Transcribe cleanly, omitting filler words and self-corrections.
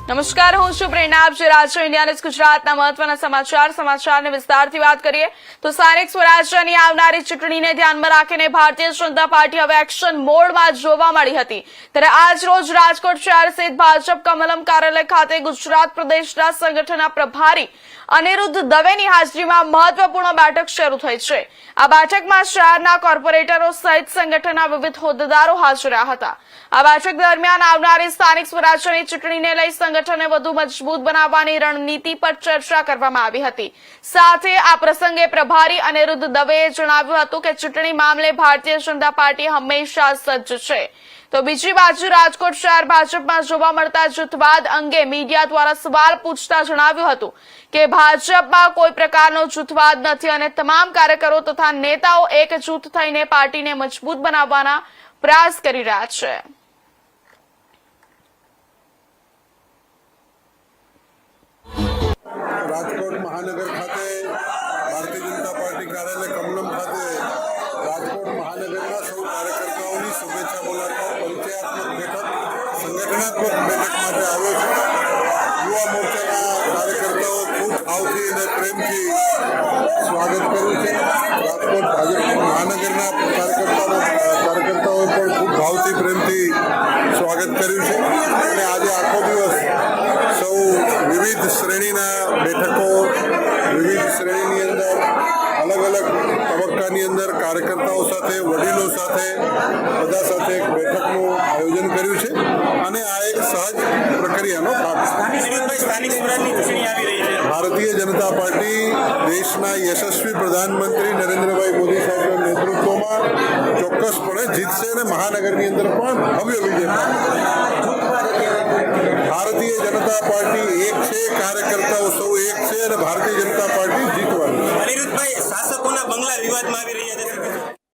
નમસ્કાર, હું છું પ્રેરણા. આપ જે રાજ ઇન્ડિયા ન્યૂઝ ગુજરાતના મહત્વના સમાચારને વિસ્તારથી વાત કરીએ તો સ્થાનિક સ્વરાજ્યની આવનારી ચૂંટણીને ધ્યાનમાં રાખીને ભારતીય જનતા પાર્ટી હવે એક્શન મોડમાં જોવા મળી હતી. ત્યારે આજ રોજ રાજકોટ શહેર સ્થિત ભાજપ કમલમ કાર્યાલય ખાતે ગુજરાત પ્રદેશના સંગઠનના પ્રભારી અનિરુદ્ધ દવેની હાજરીમાં મહત્વપૂર્ણ બેઠક શરૂ થઈ છે. આ બેઠકમાં શહેરના કોર્પોરેટરો સહિત સંગઠનના વિવિધ હોદ્દેદારો હાજર રહ્યા હતા. આ બેઠક દરમિયાન આવનારી સ્થાનિક સ્વરાજ્યની ચૂંટણીને લઈ સંગઠનને વધુ મજબૂત બનાવવાની રણનીતિ પર ચર્ચા કરવામાં આવી હતી. સાથે આ પ્રસંગે પ્રભારી અનિરુદ્ધ દવેએ જણાવ્યું હતું કે ચૂંટણી મામલે ભારતીય જનતા પાર્ટી હંમેશા સજ્જ છે. તો બીજી બાજુ રાજકોટ શહેર ભાજપમાં જોવા મળતા જૂથવાદ અંગે મીડિયા દ્વારા સવાલ પૂછતા જણાવ્યું હતું કે ભાજપમાં કોઈ પ્રકારનો જૂથવાદ નથી અને તમામ કાર્યકરો તથા નેતાઓ એક જૂથ થઈને પાર્ટીને મજબૂત બનાવવાના પ્રયાસ કરી રહ્યા છે. રાજકોટ મહાનગર ખાતે ભારતીય જનતા પાર્ટી કાર્યાલય કમલમ ખાતે રાજકોટ મહાનગરના સૌ કાર્યકર્તાઓની શુભેચ્છા બોલાવતા પરિચયાત્મક બેઠક સંગઠનાત્મક બેઠક માટે આવ્યો છે. યુવા મોરચાના કાર્યકર્તાઓ ખૂબ ભાવથી અને પ્રેમથી સ્વાગત કર્યું છે. રાજકોટ ભાજપ મહાનગરના કાર્યકર્તાઓએ પણ ખૂબ ભાવથી પ્રેમથી સ્વાગત કર્યું છે અને આજે આખો દિવસ સૌ વિવિધ શ્રેણીના બેઠકો વિવિધ શ્રેણીની અંદર અલગ અલગ તબક્કાની અંદર કાર્યકર્તાઓ સાથે વડીલો સાથે બધા સાથે એક બેઠકનું આયોજન કર્યું છે અને આ એક સહજ પ્રક્રિયાનો ભાગ છે. ભારતીય જનતા પાર્ટી દેશના યશસ્વી પ્રધાનમંત્રી નરેન્દ્રભાઈ મોદી સાહેબના નેતૃત્વમાં ચોક્કસપણે જીતશે અને મહાનગરની અંદર પણ ભવ્ય વિજય ભારતીય જનતા પાર્ટી એક છે, કાર્યકર્તાઓ સૌ એક છે અને ભારતીય જનતા પાર્ટી જીતવાની. અનિરુદ્ધભાઈ, શાસકોના બંગલા વિવાદમાં આવી